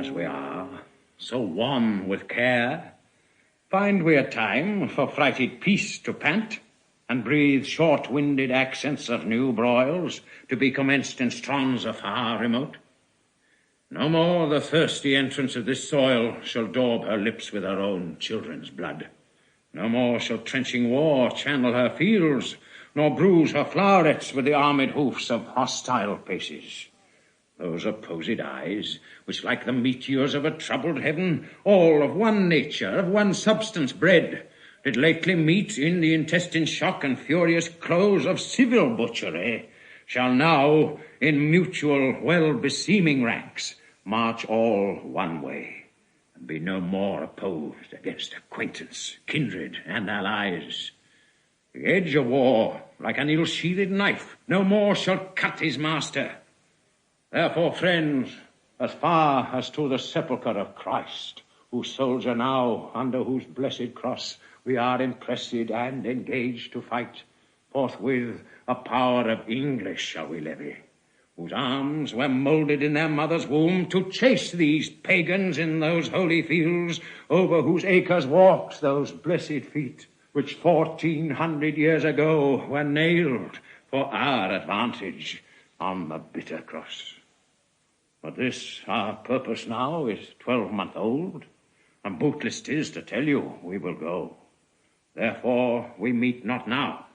as we are, so wan with care, find we a time for frighted peace to pant, and breathe short-winded accents of new broils, to be commenced in strands afar remote? No more the thirsty entrance of this soil shall daub her lips with her own children's blood. No more shall trenching war channel her fields, nor bruise her flowerets with the armed hoofs of hostile paces. Those opposed eyes, which like the meteors of a troubled heaven, all of one nature, of one substance bred, did lately meet in the intestine shock and furious close of civil butchery, shall now, in mutual well-beseeming ranks, march all one way, and be no more opposed against acquaintance, kindred, and allies. The edge of war, like an ill-sheathed knife, no more shall cut his master. Therefore, friends, as far as to the sepulchre of Christ, whose soldier now, under whose blessed cross, we are impressed and engaged to fight, forthwith a power of English shall we levy, whose arms were moulded in their mother's womb to chase these pagans in those holy fields, over whose acres walked those blessed feet, which 1400 years ago were nailed for our advantage on the bitter cross. But this our purpose now is 12-month old, and bootless 'tis to tell you we will go. Therefore we meet not now.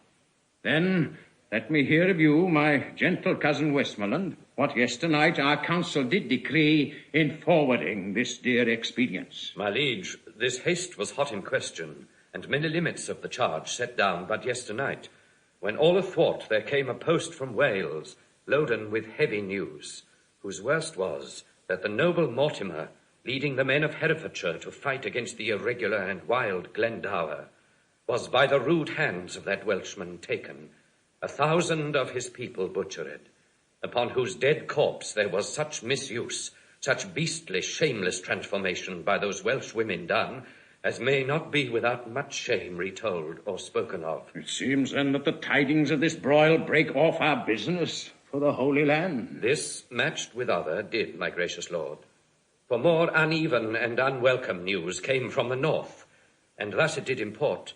Then let me hear of you, my gentle cousin Westmoreland, what yesternight our council did decree in forwarding this dear expedience. My liege, this haste was hot in question, and many limits of the charge set down but yesternight, when all athwart there came a post from Wales, loaden with heavy news, whose worst was that the noble Mortimer, leading the men of Herefordshire to fight against the irregular and wild Glendower, was by the rude hands of that Welshman taken, 1,000 of his people butchered, upon whose dead corpse there was such misuse, such beastly, shameless transformation by those Welsh women done, as may not be without much shame retold or spoken of. It seems then that the tidings of this broil break off our business for the Holy Land. This, matched with other, did, my gracious lord. For more uneven and unwelcome news came from the north, and thus it did import.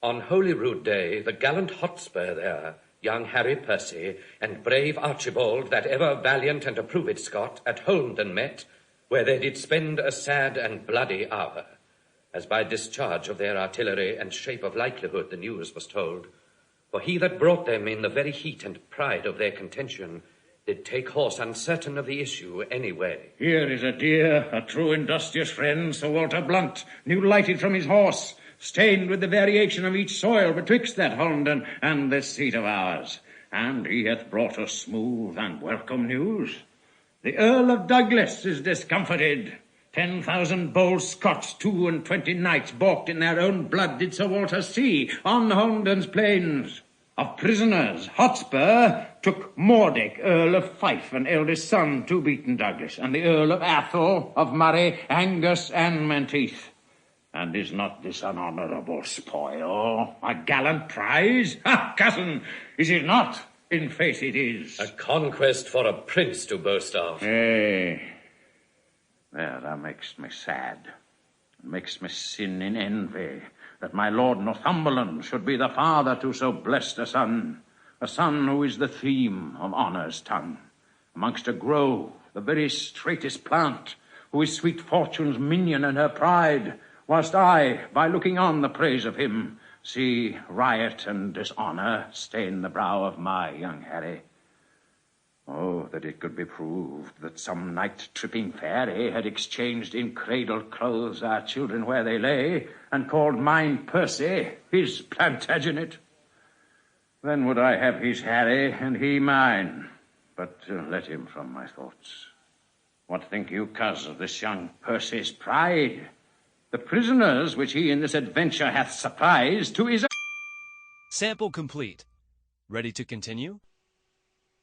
On Holyrood Day, the gallant Hotspur there, young Harry Percy, and brave Archibald, that ever valiant and approved Scot, at Homildon met, where they did spend a sad and bloody hour, as by discharge of their artillery and shape of likelihood the news was told. For he that brought them in the very heat and pride of their contention did take horse uncertain of the issue any way. Here is a dear, a true industrious friend, Sir Walter Blunt, new lighted from his horse, stained with the variation of each soil betwixt that Homildon and this seat of ours. And he hath brought us smooth and welcome news. The Earl of Douglas is discomfited. 10,000 bold Scots, 22 knights, balked in their own blood, did Sir Walter see on Homildon's plains. Of prisoners, Hotspur took Mordick, Earl of Fife, an eldest son to beaten Douglas, and the Earl of Athol, of Murray, Angus, and Menteith. And is not this an honourable spoil, a gallant prize? Ha, cousin, is it not? In faith it is. A conquest for a prince to boast of. There, that makes me sad. It makes me sin in envy that my Lord Northumberland should be the father to so blessed a son who is the theme of honour's tongue. Amongst a grove, the very straightest plant, who is sweet fortune's minion and her pride, whilst I, by looking on the praise of him, see riot and dishonour stain the brow of my young Harry. Oh, that it could be proved that some night-tripping fairy had exchanged in cradle clothes our children where they lay, and called mine Percy his Plantagenet. Then would I have his Harry, and he mine. But let him from my thoughts. What think you, coz, of this young Percy's pride? The prisoners which he in this adventure hath surprised to his... Sample complete. Ready to continue?